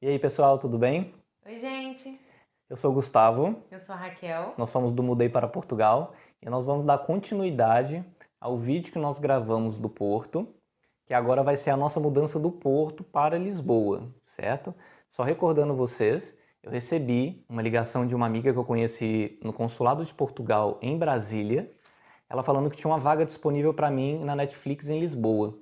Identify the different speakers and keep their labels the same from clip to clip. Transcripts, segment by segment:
Speaker 1: E aí, pessoal, tudo bem?
Speaker 2: Oi, gente.
Speaker 1: Eu sou o Gustavo,
Speaker 2: Eu sou a Raquel.
Speaker 1: nós somos do Mudei para Portugal e nós vamos dar continuidade ao vídeo que nós gravamos do Porto, que agora vai ser a nossa mudança do Porto para Lisboa, certo? Só recordando vocês, eu recebi uma ligação de uma amiga que eu conheci no Consulado de Portugal em Brasília, ela falando que tinha uma vaga disponível para mim na Netflix em Lisboa.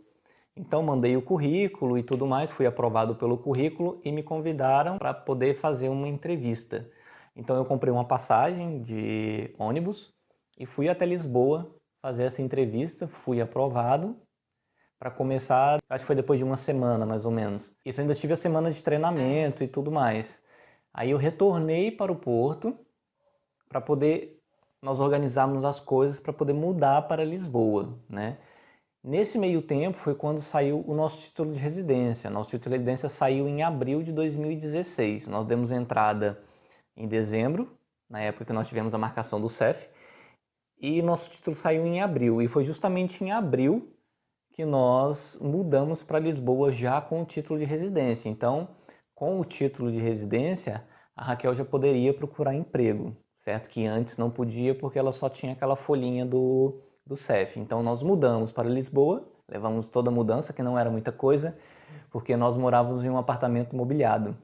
Speaker 1: Então mandei o currículo e tudo mais, fui aprovado pelo currículo e me convidaram para poder fazer uma entrevista. Então eu comprei uma passagem de ônibus e fui até Lisboa fazer essa entrevista, fui aprovado para começar, acho que foi depois de uma semana mais ou menos. Isso ainda tive a semana de treinamento e tudo mais. Aí eu retornei para o Porto para poder nós organizarmos as coisas para poder mudar para Lisboa, né? Nesse meio tempo foi quando saiu o nosso título de residência. Nosso título de residência saiu em abril de 2016. Nós demos entrada em dezembro, na época que nós tivemos a marcação do CEF, e nosso título saiu em abril. E foi justamente em abril que nós mudamos para Lisboa já com o título de residência. Então, com o título de residência, a Raquel já poderia procurar emprego, certo? Que antes não podia porque ela só tinha aquela folhinha do CEF. Então nós mudamos para Lisboa, levamos toda a mudança, que não era muita coisa, porque nós morávamos em um apartamento mobiliado,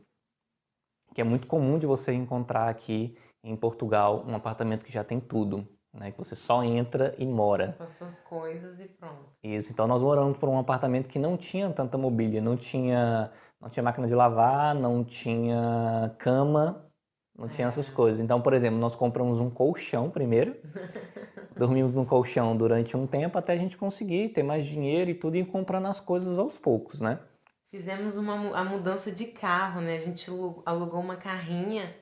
Speaker 1: que é muito comum de você encontrar aqui em Portugal um apartamento que já tem tudo, né? Que você só entra e mora.
Speaker 2: Com as suas coisas e pronto.
Speaker 1: Isso, então nós moramos por um apartamento que não tinha tanta mobília, não tinha máquina de lavar, não tinha cama, não tinha essas coisas. Então, por exemplo, nós compramos um colchão primeiro, dormimos no colchão durante um tempo até a gente conseguir ter mais dinheiro e tudo e ir comprando as coisas aos poucos, né?
Speaker 2: Fizemos a mudança de carro, né? A gente alugou uma carrinha,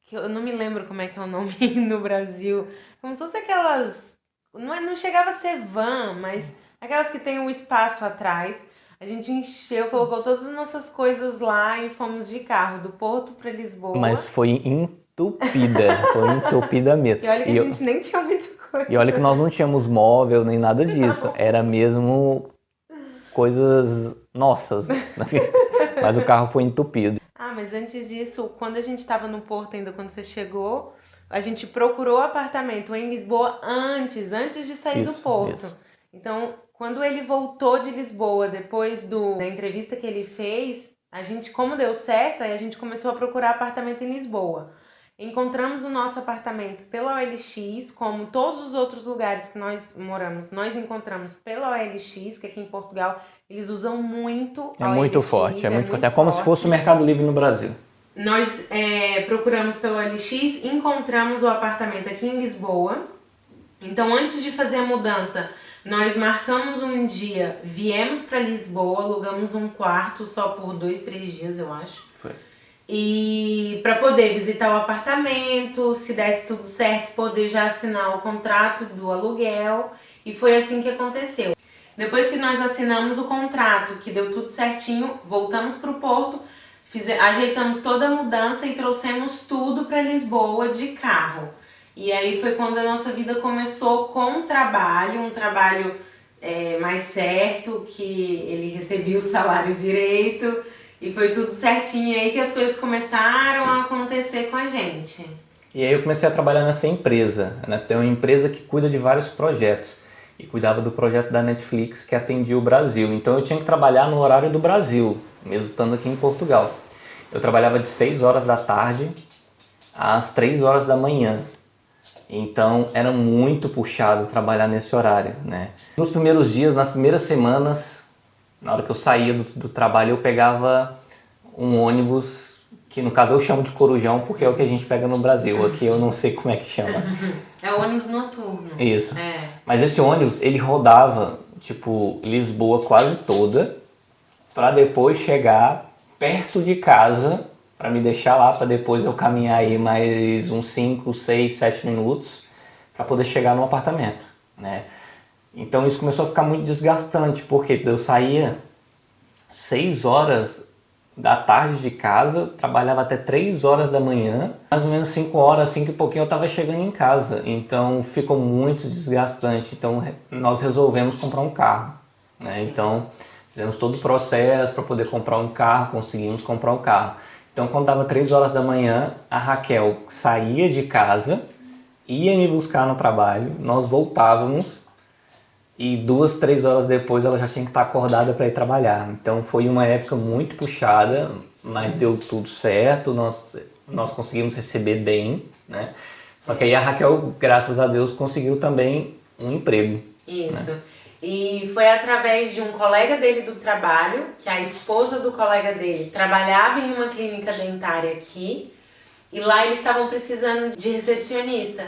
Speaker 2: que eu não me lembro como é que é o nome no Brasil. Como se fosse aquelas. Não chegava a ser van, mas aquelas que tem um espaço atrás. A gente encheu, colocou todas as nossas coisas lá e fomos de carro, do Porto para
Speaker 1: Mas
Speaker 2: Lisboa.
Speaker 1: foi entupida mesmo.
Speaker 2: E olha que a
Speaker 1: E,
Speaker 2: gente nem tinha muita
Speaker 1: e olha que
Speaker 2: coisa.
Speaker 1: nós não tínhamos móvel nem nada disso,
Speaker 2: Não.
Speaker 1: era mesmo coisas nossas, mas o carro foi entupido.
Speaker 2: Ah, mas antes disso, quando a gente estava no Porto ainda, quando você chegou, a gente procurou apartamento em Lisboa antes de sair do
Speaker 1: Isso,
Speaker 2: Porto.
Speaker 1: isso.
Speaker 2: Então, quando ele voltou de Lisboa, depois da entrevista que ele fez, a gente, como deu certo, aí a gente começou a procurar apartamento em Lisboa. Encontramos o nosso apartamento pela OLX, como todos os outros lugares que nós moramos, nós encontramos pela OLX, que aqui em Portugal eles usam muito
Speaker 1: É
Speaker 2: a
Speaker 1: muito forte, é
Speaker 2: OLX, é
Speaker 1: muito forte. É
Speaker 2: muito
Speaker 1: como se fosse o
Speaker 2: forte.
Speaker 1: Mercado Livre no Brasil.
Speaker 2: Nós procuramos pelo OLX, encontramos o apartamento aqui em Lisboa. Então, antes de fazer a mudança, nós marcamos um dia, viemos para Lisboa, alugamos um quarto só por 2, 3 dias, eu acho.
Speaker 1: Foi.
Speaker 2: E para poder visitar o apartamento, se desse tudo certo, poder já assinar o contrato do aluguel. E foi assim que aconteceu. Depois que nós assinamos o contrato, que deu tudo certinho, voltamos para o Porto, ajeitamos toda a mudança e trouxemos tudo para Lisboa de carro. E aí foi quando a nossa vida começou com um trabalho mais certo, que ele recebia o salário direito e foi tudo certinho. E aí que as coisas começaram a acontecer com a gente.
Speaker 1: E aí eu comecei a trabalhar nessa empresa, né? Tem uma empresa que cuida de vários projetos e cuidava do projeto da Netflix que atendia o Brasil. Então eu tinha que trabalhar no horário do Brasil, mesmo estando aqui em Portugal. Eu trabalhava de 6 horas da tarde às 3 horas da manhã. Então era muito puxado trabalhar nesse horário, né? Nos primeiros dias, nas primeiras semanas, na hora que eu saía do trabalho, eu pegava um ônibus, que no caso eu chamo de Corujão porque é o que a gente pega no Brasil. Aqui eu não sei como é que chama.
Speaker 2: É o ônibus noturno.
Speaker 1: Isso.
Speaker 2: É.
Speaker 1: Mas esse ônibus, ele rodava, tipo, Lisboa quase toda, para depois chegar perto de casa, para me deixar lá, para depois eu caminhar aí mais uns 5, 6, 7 minutos, para poder chegar no apartamento, né? Então isso começou a ficar muito desgastante, porque eu saía 6 horas da tarde de casa, trabalhava até 3 horas da manhã, mais ou menos 5 horas, 5 e pouquinho eu estava chegando em casa, então ficou muito desgastante. Então nós resolvemos comprar um carro, né? Então Fizemos todo o processo para poder comprar um carro, conseguimos comprar um carro. Então, quando dava 3 horas da manhã, a Raquel saía de casa, ia me buscar no trabalho, nós voltávamos e 2, 3 horas depois ela já tinha que estar acordada para ir trabalhar. Então, foi uma época muito puxada, mas deu tudo certo, nós conseguimos receber bem, né? Só que aí a Raquel, graças a Deus, conseguiu também um emprego.
Speaker 2: Isso.
Speaker 1: Né?
Speaker 2: E foi através de um colega dele do trabalho, que a esposa do colega dele trabalhava em uma clínica dentária aqui, e lá eles estavam precisando de recepcionista.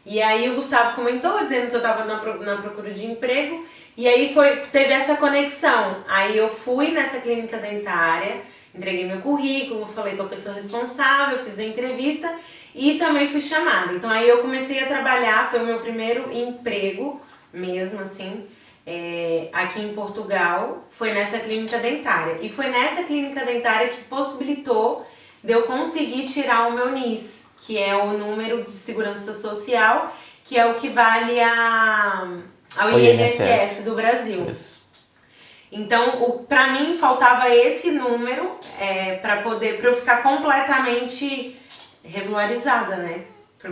Speaker 2: E aí o Gustavo comentou, dizendo que eu estava na procura de emprego, e aí teve essa conexão. Aí eu fui nessa clínica dentária, entreguei meu currículo, falei com a pessoa responsável, fiz a entrevista e também fui chamada. Então aí eu comecei a trabalhar, foi o meu primeiro emprego mesmo assim, aqui em Portugal, foi nessa clínica dentária. E foi nessa clínica dentária que possibilitou de eu conseguir tirar o meu NIS, que é o número de segurança social, que é o que vale ao INSS do Brasil.
Speaker 1: Isso.
Speaker 2: Então, para mim, faltava esse número para eu ficar completamente regularizada, né?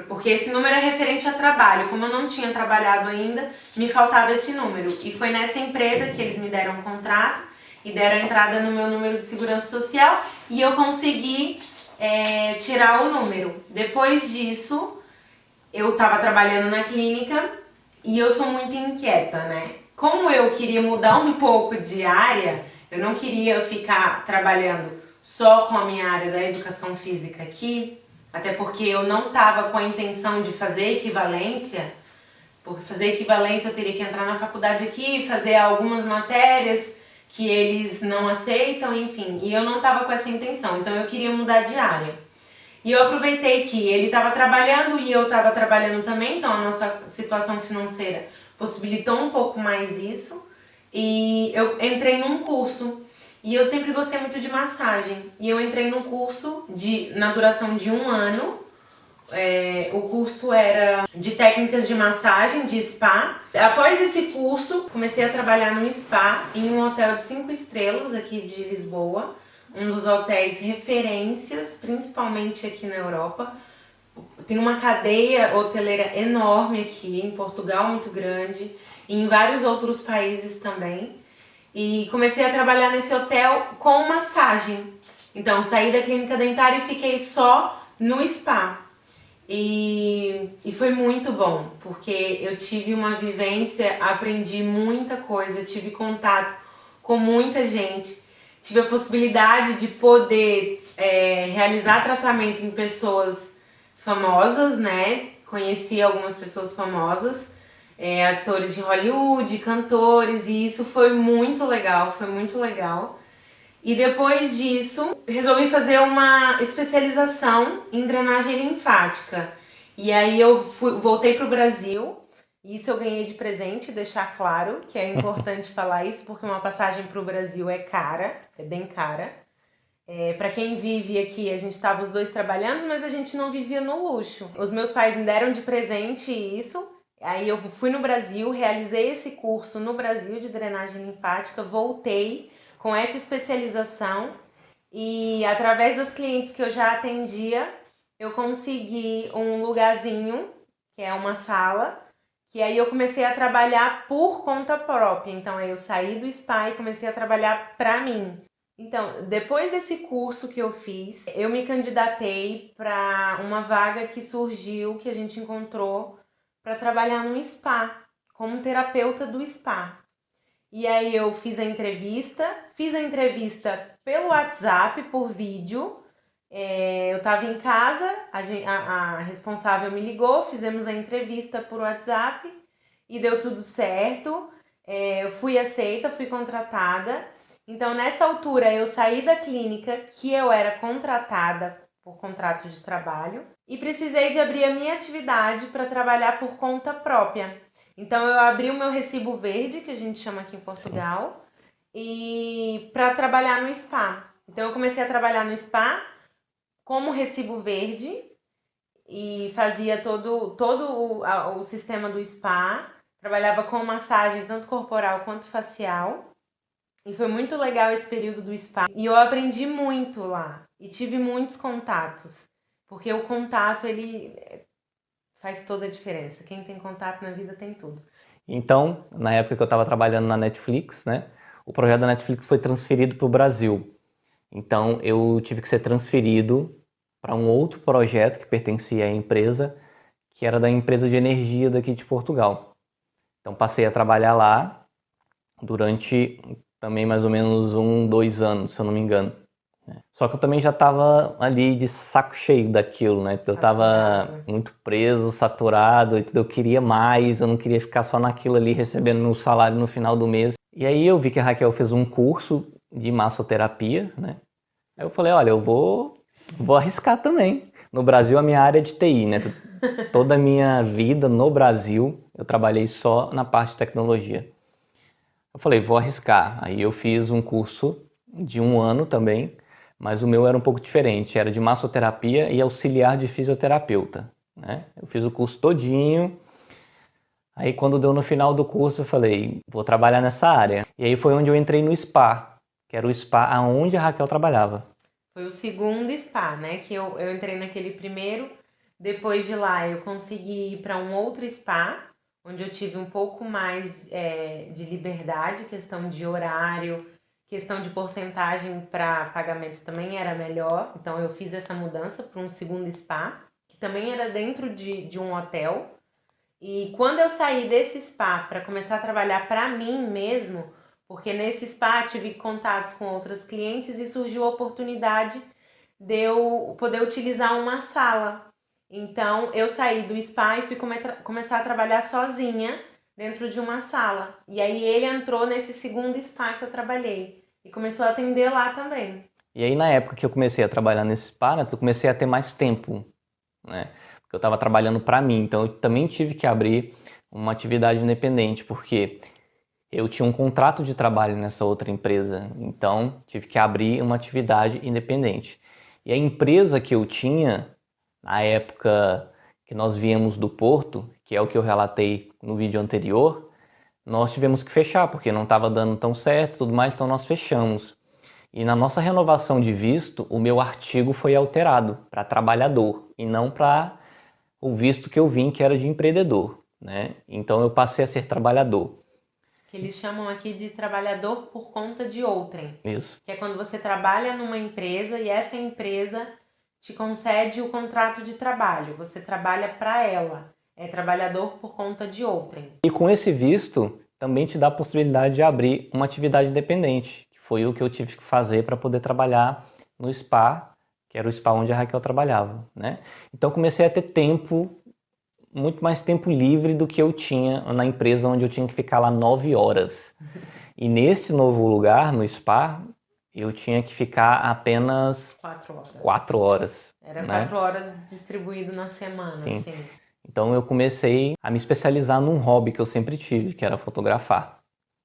Speaker 2: Porque esse número é referente a trabalho. Como eu não tinha trabalhado ainda, me faltava esse número. E foi nessa empresa que eles me deram um contrato e deram a entrada no meu número de segurança social e eu consegui tirar o número. Depois disso, eu estava trabalhando na clínica e eu sou muito inquieta, né? Como eu queria mudar um pouco de área, eu não queria ficar trabalhando só com a minha área da educação física aqui, até porque eu não estava com a intenção de fazer equivalência. Porque fazer equivalência eu teria que entrar na faculdade aqui, fazer algumas matérias que eles não aceitam, enfim. E eu não estava com essa intenção, então eu queria mudar de área. E eu aproveitei que ele estava trabalhando e eu estava trabalhando também, então a nossa situação financeira possibilitou um pouco mais isso. E eu entrei num curso. E eu sempre gostei muito de massagem. E eu entrei num curso na duração de 1 ano. O curso era de técnicas de massagem, de spa. Após esse curso, comecei a trabalhar num spa em um hotel de 5 estrelas aqui de Lisboa. Um dos hotéis referências, principalmente aqui na Europa. Tem uma cadeia hoteleira enorme aqui em Portugal, muito grande. E em vários outros países também. E comecei a trabalhar nesse hotel com massagem. Então, saí da clínica dentária e fiquei só no spa. E foi muito bom, porque eu tive uma vivência, aprendi muita coisa, tive contato com muita gente. Tive a possibilidade de poder realizar tratamento em pessoas famosas, né? Conheci algumas pessoas famosas. Atores de Hollywood, cantores, e isso foi muito legal, foi muito legal. E depois disso, resolvi fazer uma especialização em drenagem linfática. E aí eu voltei para o Brasil, e isso eu ganhei de presente, deixar claro que é importante falar isso, porque uma passagem para o Brasil é cara, é bem cara. Para quem vive aqui, a gente estava os dois trabalhando, mas a gente não vivia no luxo. Os meus pais me deram de presente isso. Aí eu fui no Brasil, realizei esse curso no Brasil de drenagem linfática, voltei com essa especialização e através das clientes que eu já atendia, eu consegui um lugarzinho, que é uma sala, que aí eu comecei a trabalhar por conta própria. Então aí eu saí do spa e comecei a trabalhar para mim. Então, depois desse curso que eu fiz, eu me candidatei para uma vaga que surgiu, que a gente encontrou para trabalhar no spa, como terapeuta do spa. E aí eu fiz a entrevista pelo WhatsApp, por vídeo. Eu estava em casa, a responsável me ligou, fizemos a entrevista por WhatsApp e deu tudo certo. Eu fui aceita, fui contratada. Então, nessa altura, eu saí da clínica que eu era contratada por contrato de trabalho e precisei de abrir a minha atividade para trabalhar por conta própria. Então, eu abri o meu recibo verde, que a gente chama aqui em Portugal, e para trabalhar no spa. Então, eu comecei a trabalhar no spa como recibo verde e fazia todo o sistema do spa. Trabalhava com massagem, tanto corporal quanto facial. E foi muito legal esse período do spa. E eu aprendi muito lá. E tive muitos contatos. Porque o contato, ele faz toda a diferença. Quem tem contato na vida tem tudo.
Speaker 1: Então, na época que eu estava trabalhando na Netflix, né, o projeto da Netflix foi transferido para o Brasil. Então, eu tive que ser transferido para um outro projeto que pertencia à empresa, que era da empresa de energia daqui de Portugal. Então, passei a trabalhar lá durante também mais ou menos 2 anos, se eu não me engano. Só que eu também já estava ali de saco cheio daquilo, né? Eu estava muito preso, saturado, eu queria mais, eu não queria ficar só naquilo ali recebendo meu salário no final do mês. E aí eu vi que a Raquel fez um curso de massoterapia, né? Aí eu falei, olha, eu vou arriscar também. No Brasil, a minha área é de TI, né? Toda a minha vida no Brasil, eu trabalhei só na parte de tecnologia. Eu falei, vou arriscar. Aí eu fiz um curso de 1 ano também, mas o meu era um pouco diferente, era de massoterapia e auxiliar de fisioterapeuta, né? Eu fiz o curso todinho, aí quando deu no final do curso eu falei, vou trabalhar nessa área. E aí foi onde eu entrei no spa, que era o spa aonde a Raquel trabalhava.
Speaker 2: Foi o segundo spa, né? Que eu entrei naquele primeiro, depois de lá eu consegui ir para um outro spa, onde eu tive um pouco mais de liberdade, questão de horário, questão de porcentagem para pagamento também era melhor. Então eu fiz essa mudança para um segundo spa, que também era dentro de um hotel. E quando eu saí desse spa para começar a trabalhar para mim mesmo, porque nesse spa tive contatos com outras clientes e surgiu a oportunidade de eu poder utilizar uma sala. Então eu saí do spa e fui começar a trabalhar sozinha dentro de uma sala. E aí ele entrou nesse segundo spa que eu trabalhei e começou a atender lá também.
Speaker 1: E aí na época que eu comecei a trabalhar nesse spa, né, eu comecei a ter mais tempo, né? Porque eu estava trabalhando para mim, então eu também tive que abrir uma atividade independente, porque eu tinha um contrato de trabalho nessa outra empresa, então tive que abrir uma atividade independente. E a empresa que eu tinha, na época que nós viemos do Porto, que é o que eu relatei no vídeo anterior, nós tivemos que fechar, porque não estava dando tão certo e tudo mais, então nós fechamos. E na nossa renovação de visto, o meu artigo foi alterado para trabalhador e não para o visto que eu vim, que era de empreendedor, né? Então eu passei a ser trabalhador.
Speaker 2: Que eles chamam aqui de trabalhador por conta de outrem.
Speaker 1: Isso.
Speaker 2: Que é quando você trabalha numa empresa e essa empresa te concede o contrato de trabalho. Você trabalha para ela. É trabalhador por conta de outrem.
Speaker 1: E com esse visto, também te dá a possibilidade de abrir uma atividade independente, que foi o que eu tive que fazer para poder trabalhar no spa, que era o spa onde a Raquel trabalhava, né? Então comecei a ter tempo, muito mais tempo livre do que eu tinha na empresa onde eu tinha que ficar lá 9 horas. E nesse novo lugar, no spa, eu tinha que ficar apenas
Speaker 2: 4 horas.
Speaker 1: 4 horas.
Speaker 2: Era
Speaker 1: né?
Speaker 2: 4 horas distribuído na semana,
Speaker 1: Sim.
Speaker 2: assim.
Speaker 1: Então eu comecei a me especializar num hobby que eu sempre tive, que era fotografar.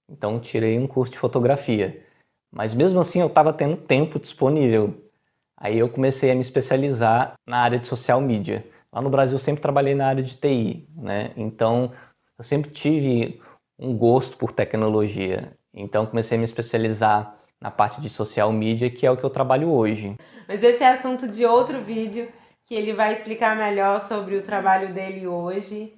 Speaker 1: Então tirei um curso de fotografia. Mas mesmo assim eu estava tendo tempo disponível. Aí eu comecei a me especializar na área de social media. Lá no Brasil eu sempre trabalhei na área de TI, né? Então eu sempre tive um gosto por tecnologia. Então comecei a me especializar na parte de social media, que é o que eu trabalho hoje.
Speaker 2: Mas esse é assunto de outro vídeo, que ele vai explicar melhor sobre o trabalho dele hoje.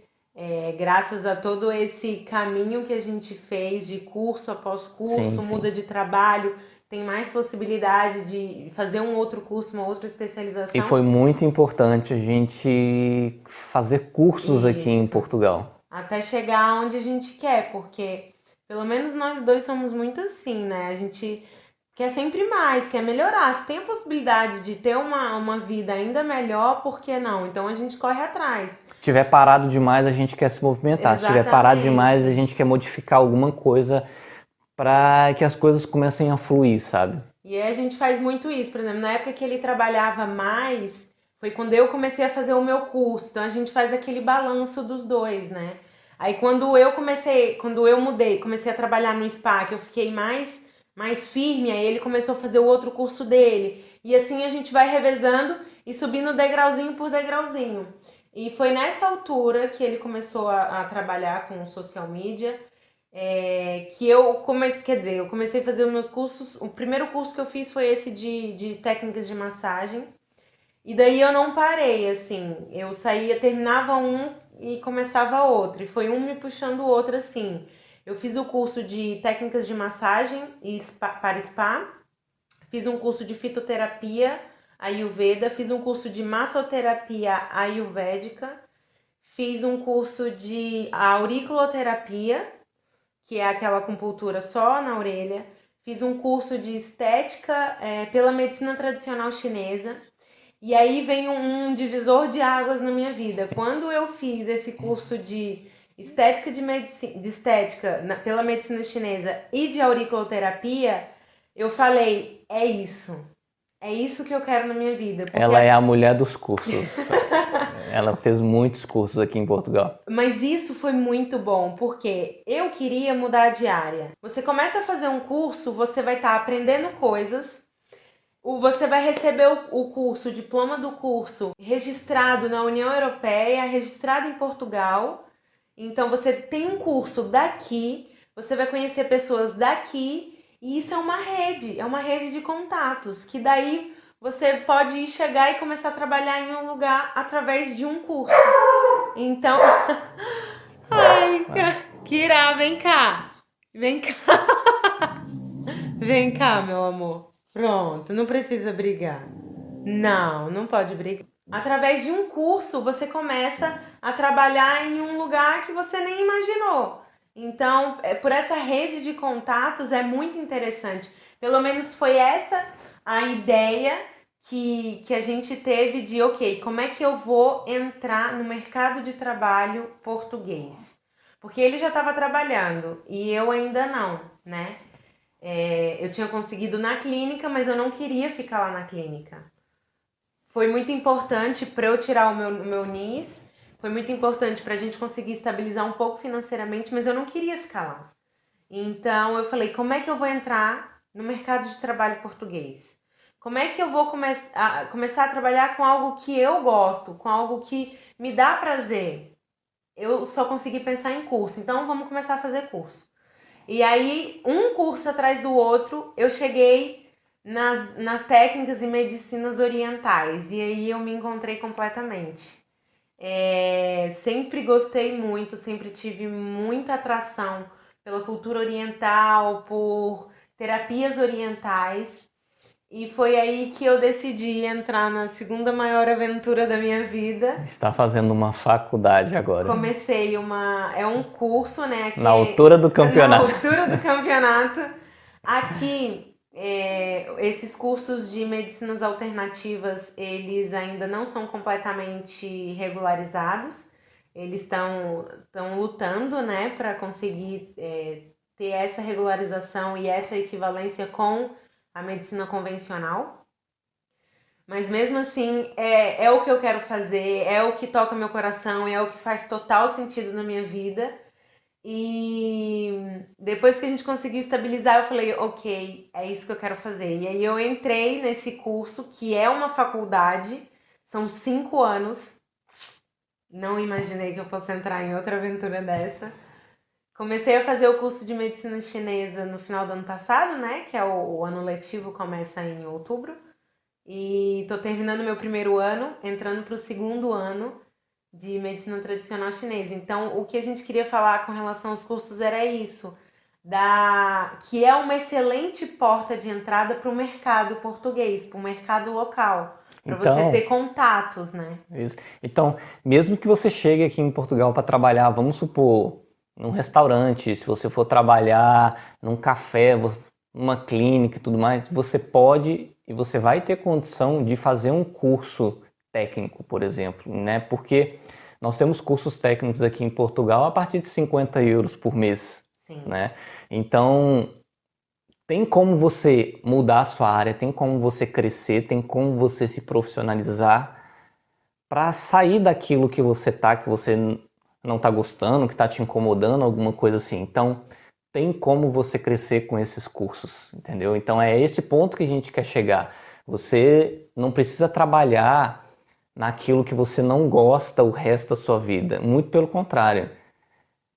Speaker 2: Graças a todo esse caminho que a gente fez de curso após curso,
Speaker 1: Sim.
Speaker 2: muda de trabalho, tem mais possibilidade de fazer um outro curso, uma outra especialização.
Speaker 1: E foi muito importante a gente fazer cursos aqui em
Speaker 2: Isso.
Speaker 1: Portugal.
Speaker 2: Até chegar onde a gente quer, porque pelo menos nós dois somos muito assim, né? A gente quer sempre mais, quer melhorar. Se tem a possibilidade de ter uma vida ainda melhor, por que não? Então a gente corre atrás.
Speaker 1: Se tiver parado demais, a gente quer se movimentar.
Speaker 2: Exatamente.
Speaker 1: Se tiver parado demais, a gente quer modificar alguma coisa para que as coisas comecem a fluir, sabe?
Speaker 2: E aí a gente faz muito isso. Por exemplo, na época que ele trabalhava mais, foi quando eu comecei a fazer o meu curso. Então a gente faz aquele balanço dos dois, né? Aí quando eu mudei, comecei a trabalhar no spa, que eu fiquei mais firme, aí ele começou a fazer o outro curso dele. E assim a gente vai revezando e subindo degrauzinho por degrauzinho. E foi nessa altura que ele começou a trabalhar com social media. que eu comecei, quer dizer, eu comecei a fazer os meus cursos. O primeiro curso que eu fiz foi esse de técnicas de massagem. E daí eu não parei, assim. Eu saía, terminava um e começava outro. E foi um me puxando o outro, assim. Eu fiz o curso de técnicas de massagem e para spa. Fiz um curso de fitoterapia Ayurveda. Fiz um curso de massoterapia ayurvédica. Fiz um curso de auriculoterapia, que é aquela acupuntura só na orelha. Fiz um curso de estética pela medicina tradicional chinesa. E aí vem um divisor de águas na minha vida. Quando eu fiz esse curso de estética pela medicina chinesa e de auriculoterapia, eu falei, é isso que eu quero na minha vida.
Speaker 1: Ela é a mulher dos cursos. Ela fez muitos cursos aqui em Portugal.
Speaker 2: Mas isso foi muito bom, porque eu queria mudar de área. Você começa a fazer um curso, você vai estar aprendendo coisas. Você vai receber o curso, o diploma do curso registrado na União Europeia, registrado em Portugal. Então você tem um curso daqui, você vai conhecer pessoas daqui e isso é uma rede de contatos, que daí você pode chegar e começar a trabalhar em um lugar através de um curso. Então, ai, Kira, vem cá. Vem cá. Vem cá, meu amor. Pronto, não precisa brigar. Não pode brigar. Através de um curso, você começa a trabalhar em um lugar que você nem imaginou. Então, por essa rede de contatos é muito interessante. Pelo menos foi essa a ideia que a gente teve de, ok, como é que eu vou entrar no mercado de trabalho português? Porque ele já estava trabalhando e eu ainda não, né? Eu tinha conseguido na clínica, mas eu não queria ficar lá na clínica. Foi muito importante para eu tirar o meu NIS, foi muito importante para a gente conseguir estabilizar um pouco financeiramente, mas eu não queria ficar lá. Então eu falei, como é que eu vou entrar no mercado de trabalho português? Como é que eu vou começar a trabalhar com algo que eu gosto, com algo que me dá prazer? Eu só consegui pensar em curso, então vamos começar a fazer curso. E aí, um curso atrás do outro, eu cheguei nas técnicas e medicinas orientais. E aí eu me encontrei completamente. Sempre gostei muito, sempre tive muita atração pela cultura oriental, por terapias orientais. E foi aí que eu decidi entrar na segunda maior aventura da minha vida.
Speaker 1: Está fazendo uma faculdade agora.
Speaker 2: Comecei um curso, né? Aqui
Speaker 1: na altura do campeonato.
Speaker 2: Na altura do campeonato. Aqui, esses cursos de medicinas alternativas, eles ainda não são completamente regularizados. Eles estão lutando, né, para conseguir ter essa regularização e essa equivalência com a medicina convencional. Mas mesmo assim, é o que eu quero fazer, é o que toca meu coração, é o que faz total sentido na minha vida. E depois que a gente conseguiu estabilizar, eu falei, ok, é isso que eu quero fazer. E aí eu entrei nesse curso, que é uma faculdade, são 5 anos. Não imaginei que eu fosse entrar em outra aventura dessa. Comecei a fazer o curso de medicina chinesa no final do ano passado, né? Que é o ano letivo, começa em outubro. E tô terminando meu primeiro ano, entrando para o segundo ano de medicina tradicional chinesa. Então, o que a gente queria falar com relação aos cursos era isso, que é uma excelente porta de entrada para o mercado português, para o mercado local, para você ter contatos, né?
Speaker 1: Isso. Então, mesmo que você chegue aqui em Portugal para trabalhar, vamos supor, num restaurante, se você for trabalhar num café, numa clínica e tudo mais, você pode e você vai ter condição de fazer um curso técnico, por exemplo, né? Porque nós temos cursos técnicos aqui em Portugal a partir de 50 euros por mês, né? Então, tem como você mudar a sua área, tem como você crescer, tem como você se profissionalizar para sair daquilo que você não está gostando, que está te incomodando, alguma coisa assim. Então, tem como você crescer com esses cursos, entendeu? Então, é esse ponto que a gente quer chegar. Você não precisa trabalhar naquilo que você não gosta o resto da sua vida. Muito pelo contrário.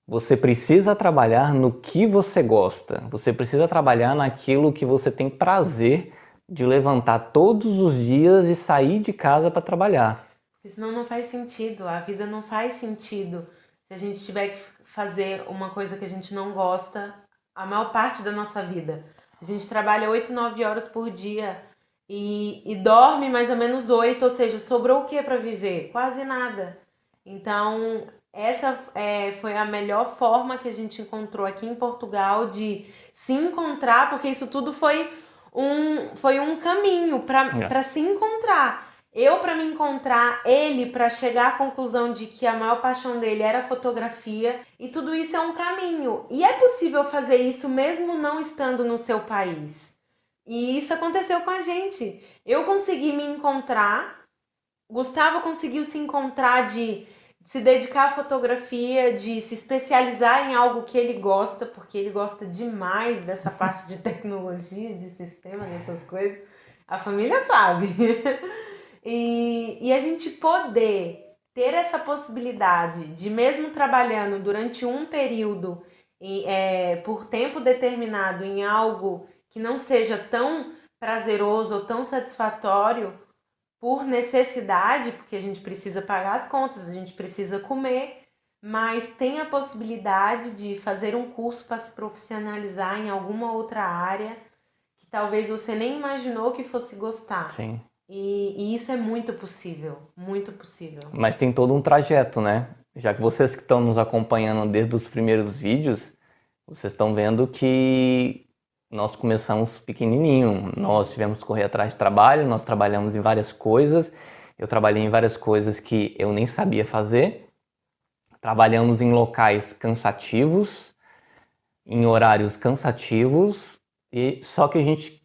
Speaker 1: Você precisa trabalhar no que você gosta. Você precisa trabalhar naquilo que você tem prazer de levantar todos os dias e sair de casa para trabalhar.
Speaker 2: Porque senão não faz sentido, a vida não faz sentido se a gente tiver que fazer uma coisa que a gente não gosta a maior parte da nossa vida. A gente trabalha 8, 9 horas por dia e dorme mais ou menos 8, ou seja, sobrou o que para viver? Quase nada. Então, essa foi a melhor forma que a gente encontrou aqui em Portugal de se encontrar, porque isso tudo foi um caminho para se encontrar. Eu para me encontrar, ele para chegar à conclusão de que a maior paixão dele era a fotografia, e tudo isso é um caminho. E é possível fazer isso mesmo não estando no seu país. E isso aconteceu com a gente. Eu consegui me encontrar, Gustavo conseguiu se encontrar de se dedicar à fotografia, de se especializar em algo que ele gosta, porque ele gosta demais dessa parte de tecnologia, de sistemas, dessas coisas. A família sabe. E a gente poder ter essa possibilidade de, mesmo trabalhando durante um período, por tempo determinado, em algo que não seja tão prazeroso ou tão satisfatório, por necessidade, porque a gente precisa pagar as contas, a gente precisa comer, mas tem a possibilidade de fazer um curso para se profissionalizar em alguma outra área que talvez você nem imaginou que fosse gostar.
Speaker 1: Sim.
Speaker 2: E isso é muito possível, muito possível.
Speaker 1: Mas tem todo um trajeto, né? Já que vocês que estão nos acompanhando desde os primeiros vídeos, vocês estão vendo que nós começamos pequenininho. Nós tivemos que correr atrás de trabalho, nós trabalhamos em várias coisas. Eu trabalhei em várias coisas que eu nem sabia fazer. Trabalhamos em locais cansativos, em horários cansativos, e só que a gente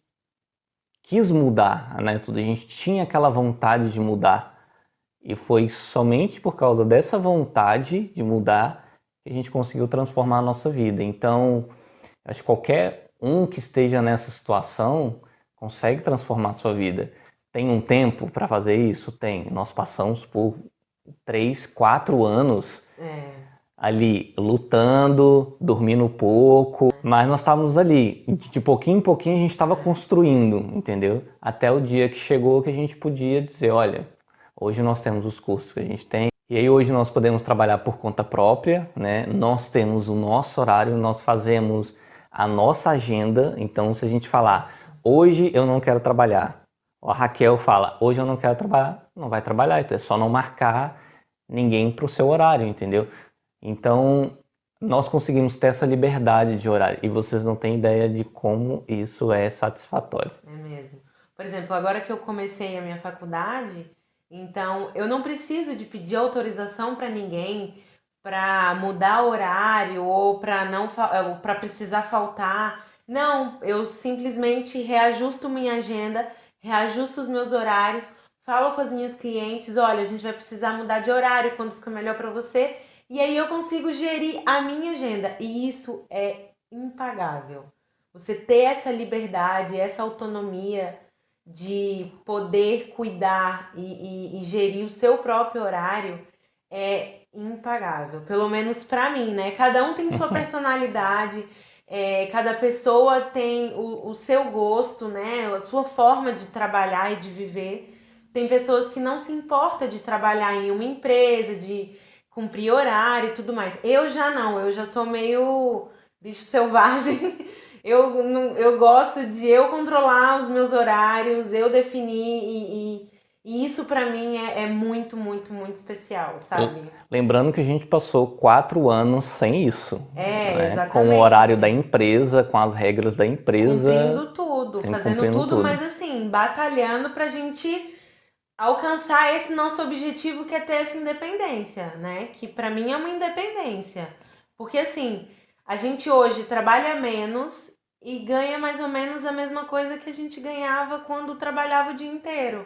Speaker 1: quis mudar, né? A gente tinha aquela vontade de mudar. E foi somente por causa dessa vontade de mudar que a gente conseguiu transformar a nossa vida. Então, acho que qualquer um que esteja nessa situação consegue transformar a sua vida. Tem um tempo para fazer isso? Tem. Nós passamos por 3, 4 anos ali lutando, dormindo pouco, mas nós estávamos ali, de pouquinho em pouquinho a gente estava construindo, entendeu? Até o dia que chegou que a gente podia dizer, olha, hoje nós temos os cursos que a gente tem, e aí hoje nós podemos trabalhar por conta própria, né? Nós temos o nosso horário, nós fazemos a nossa agenda. Então se a gente falar, hoje eu não quero trabalhar, a Raquel fala, hoje eu não quero trabalhar, não vai trabalhar, então é só não marcar ninguém para o seu horário, entendeu? Então nós conseguimos ter essa liberdade de horário, e vocês não têm ideia de como isso é satisfatório.
Speaker 2: É mesmo. Por exemplo, agora que eu comecei a minha faculdade, então eu não preciso de pedir autorização para ninguém para mudar horário ou para precisar faltar. Não, eu simplesmente reajusto minha agenda, reajusto os meus horários, falo com as minhas clientes, olha, a gente vai precisar mudar de horário quando fica melhor para você, e aí eu consigo gerir a minha agenda, e isso é impagável. Você ter essa liberdade, essa autonomia de poder cuidar e gerir o seu próprio horário é impagável, pelo menos para mim, né? Cada um tem sua personalidade, cada pessoa tem o seu gosto, né? A sua forma de trabalhar e de viver. Tem pessoas que não se importam de trabalhar em uma empresa, de cumprir horário e tudo mais. Eu já não, eu já sou meio bicho selvagem. Eu gosto de eu controlar os meus horários, eu definir, e isso pra mim é muito, muito, muito especial, sabe?
Speaker 1: Lembrando que a gente passou 4 anos sem isso, né?
Speaker 2: Exatamente.
Speaker 1: Com o horário da empresa, com as regras da empresa.
Speaker 2: Cumprindo tudo, fazendo
Speaker 1: cumprindo
Speaker 2: tudo, mas assim, batalhando pra gente alcançar esse nosso objetivo, que é ter essa independência, né? Que pra mim é uma independência. Porque assim, a gente hoje trabalha menos e ganha mais ou menos a mesma coisa que a gente ganhava quando trabalhava o dia inteiro.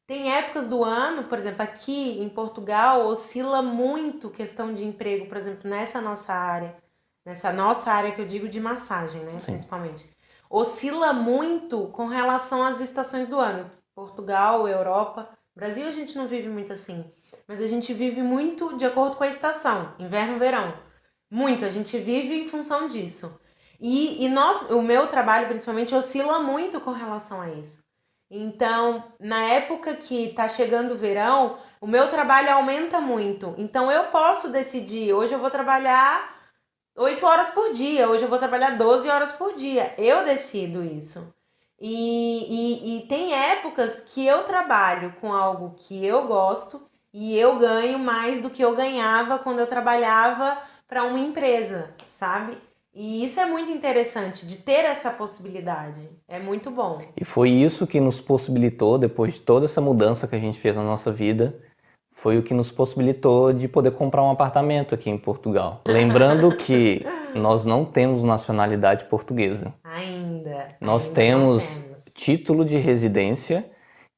Speaker 2: Tem épocas do ano, por exemplo, aqui em Portugal, oscila muito questão de emprego, por exemplo, nessa nossa área que eu digo de massagem, né,
Speaker 1: Sim.
Speaker 2: principalmente. Oscila muito com relação às estações do ano. Portugal, Europa, Brasil a gente não vive muito assim, mas a gente vive muito de acordo com a estação, inverno, verão. Muito, a gente vive em função disso. O meu trabalho, principalmente, oscila muito com relação a isso. Então, na época que tá chegando o verão, o meu trabalho aumenta muito. Então, eu posso decidir, hoje eu vou trabalhar 8 horas por dia, hoje eu vou trabalhar 12 horas por dia. Eu decido isso. E tem épocas que eu trabalho com algo que eu gosto e eu ganho mais do que eu ganhava quando eu trabalhava para uma empresa, sabe? E isso é muito interessante, de ter essa possibilidade. É muito bom.
Speaker 1: E foi isso que nos possibilitou, depois de toda essa mudança que a gente fez na nossa vida, foi o que nos possibilitou de poder comprar um apartamento aqui em Portugal. Lembrando que nós não temos nacionalidade portuguesa.
Speaker 2: Ainda
Speaker 1: Nós
Speaker 2: não
Speaker 1: temos
Speaker 2: temos.
Speaker 1: título de residência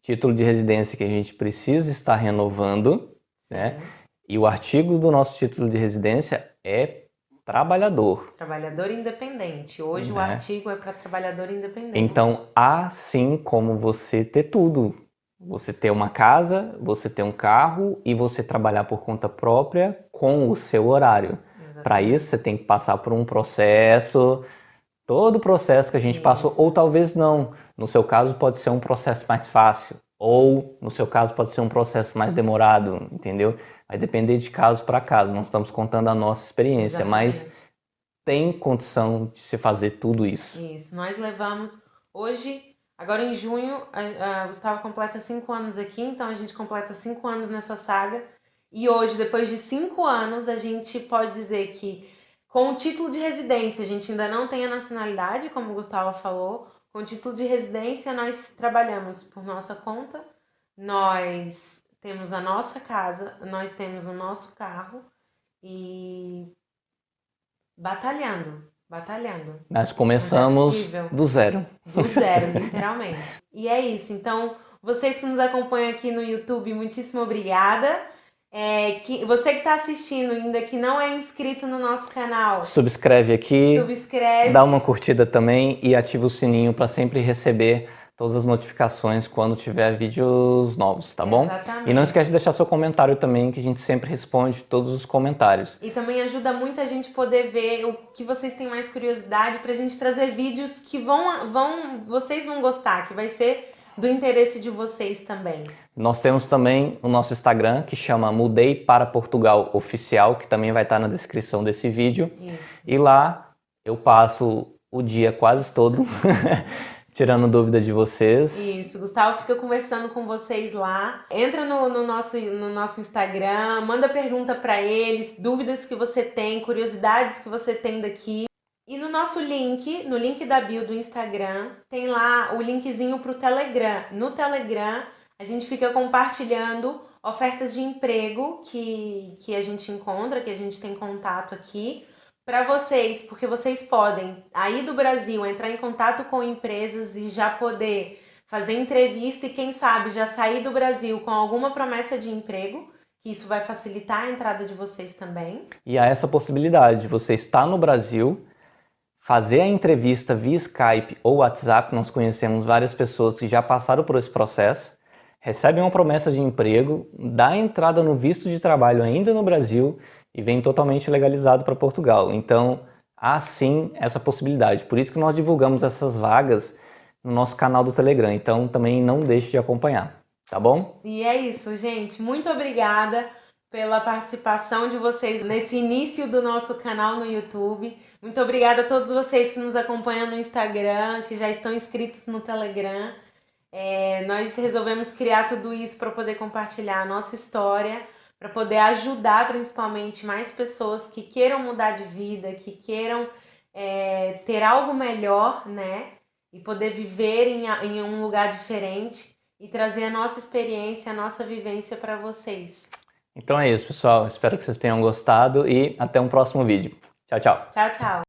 Speaker 1: que a gente precisa estar renovando, né? E o artigo do nosso título de residência é trabalhador.
Speaker 2: Trabalhador independente. Hoje o artigo é para trabalhador independente.
Speaker 1: Então, assim como você ter tudo, você ter uma casa, você ter um carro e você trabalhar por conta própria com o seu horário. Para isso, você tem que passar por um processo, todo o processo que a gente passou, ou talvez não. No seu caso, pode ser um processo mais fácil, ou no seu caso, pode ser um processo mais demorado, entendeu? Vai depender de caso para caso. Nós estamos contando a nossa experiência, mas tem condição de se fazer tudo isso.
Speaker 2: Isso. Nós levamos hoje, agora em junho, a Gustavo completa 5 anos aqui, então a gente completa 5 anos nessa saga. E hoje, depois de 5 anos, a gente pode dizer que com o título de residência, a gente ainda não tem a nacionalidade, como o Gustavo falou. Com o título de residência, nós trabalhamos por nossa conta, nós temos a nossa casa, nós temos o nosso carro e batalhando.
Speaker 1: Nós começamos do zero.
Speaker 2: Do zero, literalmente. E é isso. Então, vocês que nos acompanham aqui no YouTube, muitíssimo obrigada. Você que está assistindo ainda, que não é inscrito no nosso canal,
Speaker 1: subscreve aqui, dá uma curtida também e ativa o sininho para sempre receber todas as notificações quando tiver vídeos novos, tá bom?
Speaker 2: Exatamente.
Speaker 1: E não esquece de deixar seu comentário também, que a gente sempre responde todos os comentários.
Speaker 2: E também ajuda muito a gente poder ver o que vocês têm mais curiosidade pra gente trazer vídeos que vocês vão gostar, que vai ser do interesse de vocês também.
Speaker 1: Nós temos também o nosso Instagram, que chama Mudei para Portugal Oficial, que também vai estar na descrição desse vídeo.
Speaker 2: Isso.
Speaker 1: E lá eu passo o dia quase todo tirando dúvida de vocês.
Speaker 2: Isso, Gustavo fica conversando com vocês lá. Entra no nosso Instagram, manda pergunta para eles, dúvidas que você tem, curiosidades que você tem daqui. E no nosso link, no link da bio do Instagram, tem lá o linkzinho pro Telegram. No Telegram, a gente fica compartilhando ofertas de emprego que a gente encontra, que a gente tem contato aqui, para vocês, porque vocês podem, aí do Brasil, entrar em contato com empresas e já poder fazer entrevista e, quem sabe, já sair do Brasil com alguma promessa de emprego, que isso vai facilitar a entrada de vocês também.
Speaker 1: E há essa possibilidade de você estar no Brasil, fazer a entrevista via Skype ou WhatsApp. Nós conhecemos várias pessoas que já passaram por esse processo, recebem uma promessa de emprego, dá entrada no visto de trabalho ainda no Brasil e vem totalmente legalizado para Portugal. Então, há sim essa possibilidade. Por isso que nós divulgamos essas vagas no nosso canal do Telegram. Então, também não deixe de acompanhar, tá bom?
Speaker 2: E é isso, gente. Muito obrigada pela participação de vocês nesse início do nosso canal no YouTube. Muito obrigada a todos vocês que nos acompanham no Instagram, que já estão inscritos no Telegram. Nós resolvemos criar tudo isso para poder compartilhar a nossa história, para poder ajudar principalmente mais pessoas que queiram mudar de vida, que queiram ter algo melhor, né? E poder viver em um lugar diferente e trazer a nossa experiência, a nossa vivência para vocês.
Speaker 1: Então é isso, pessoal. Espero que vocês tenham gostado e até um próximo vídeo. Tchau, tchau.
Speaker 2: Tchau, tchau.